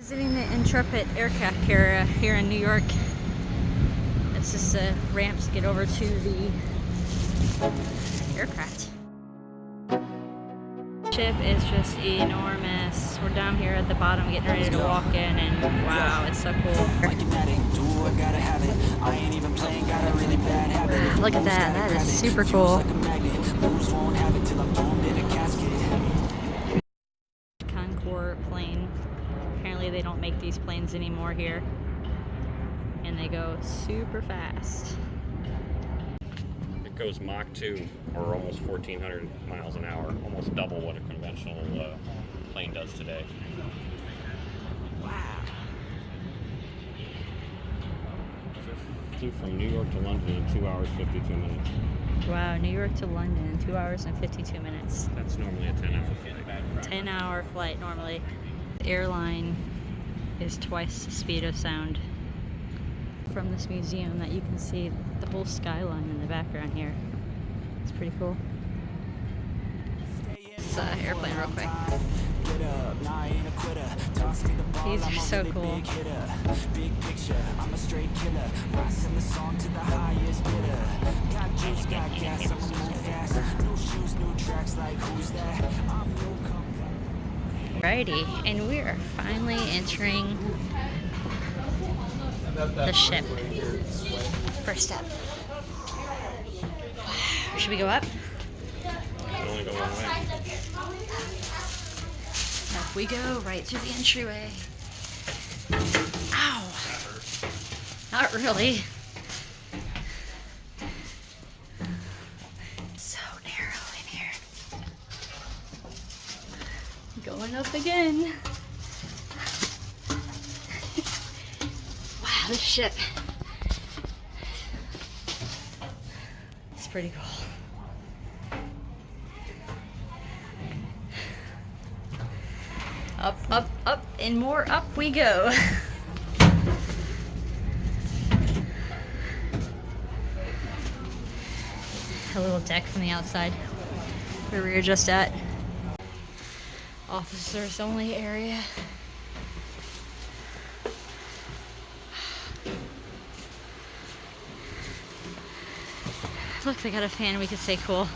Visiting the Intrepid aircraft carrier here in New York. It's just a ramp to get over to the aircraft. Ship is just enormous. We're down here at the bottom getting ready to walk in, and wow, it's so cool. Look at that, that is super cool. Concorde plane. Apparently they don't make these planes anymore here. And they go super fast. It goes Mach 2, or almost 1,400 miles an hour, almost double what a conventional plane does today. Wow. Flew from New York to London in 2 hours, 52 minutes. Wow, New York to London in 2 hours and 52 minutes. That's normally a 10-hour flight. 10-hour flight normally. The airline is twice the speed of sound. From this museum that you can see the whole skyline in the background here. It's pretty cool. This airplane real quick. These are so cool. Alrighty, and we are finally entering the ship. First step. Should we go up? Only go one way. Up we go, right through the entryway. Ow! Not really. So narrow in here. Going up again. Wow, this ship. It's pretty cool. Up, up, up, and more up we go. A little deck from the outside where we were just at. Officers only area. Look, they got a fan, we could stay cool.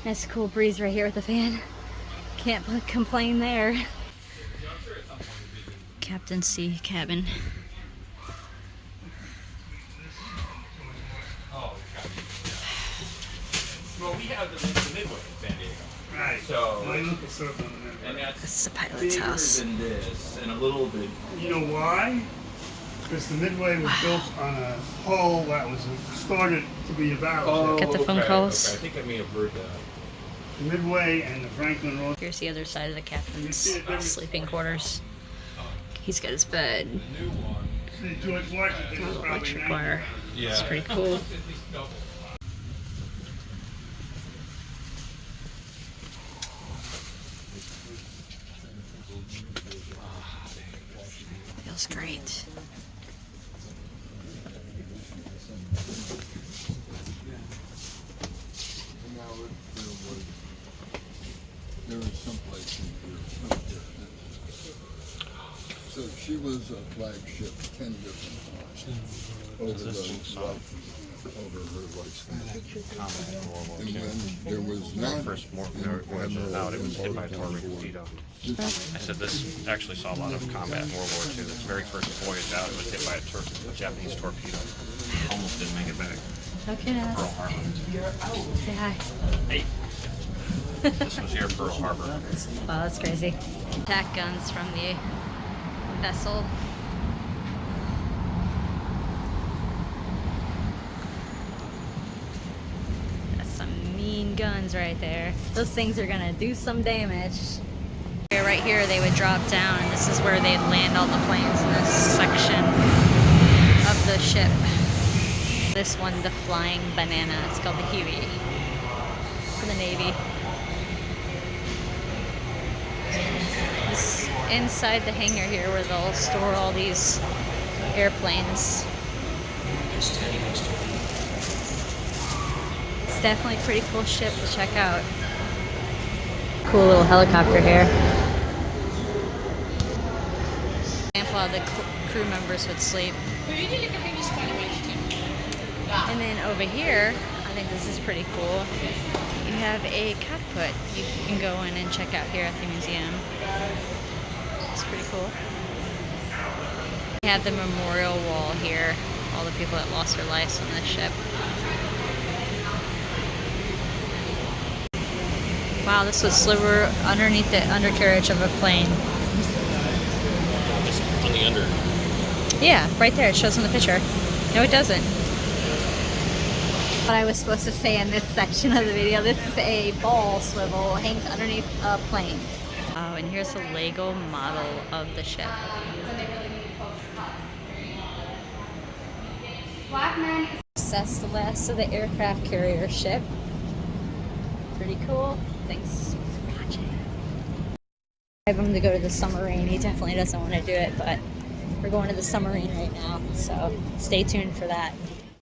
Nice cool breeze right here with the fan. Can't complain there. Captain C cabin. Well, we have the Midway in San Diego. Right. So, and that's This is the pilot's house. bigger than this, and a little bit. You know why? Because the Midway was built on a hull that was started to be a battleship. Get the phone calls. Okay. I think I may have heard that. The Midway and the Franklin Roosevelt. Here's the other side of the captain's sleeping quarters. He's got his bed. See, George Washington was probably Electric wire. Yeah. It's pretty cool. Feels great. There was someplace in here. So she was a flagship 10 different times over her lifespan. And then there was one. First voyage out, it was hit by a torpedo. I said this actually saw a lot of combat in World War II. Its very first voyage out, it was hit by a Japanese torpedo. Almost didn't make it back. Okay, Pearl Harbor. say hi. Hey. This was here, Pearl Harbor. Wow, that's crazy. Attack guns from the vessel. That's some mean guns right there. Those things are gonna do some damage. Right here they would drop down, and this is where they'd land all the planes in this section of the ship. This one, the Flying Banana, it's called the Huey for the Navy. This inside the hangar here where they'll store all these airplanes. It's definitely a pretty cool ship to check out. Cool little helicopter here. Example how the crew members would sleep. And then over here, I think this is pretty cool. You have a cockpit you can go in and check out here at the museum. It's pretty cool. We have the memorial wall here, all the people that lost their lives on this ship. Wow, this would sliver underneath the undercarriage of a plane. Just on the under. Yeah, right there. It shows in the picture. No, it doesn't. What I was supposed to say in this section of the video, this is a ball swivel, hangs underneath a plane. Oh, and here's a Lego model of the ship. That's the last of the aircraft carrier ship. Pretty cool. Thanks for watching. I have him to go to the submarine. He definitely doesn't want to do it, but we're going to the submarine right now, so stay tuned for that.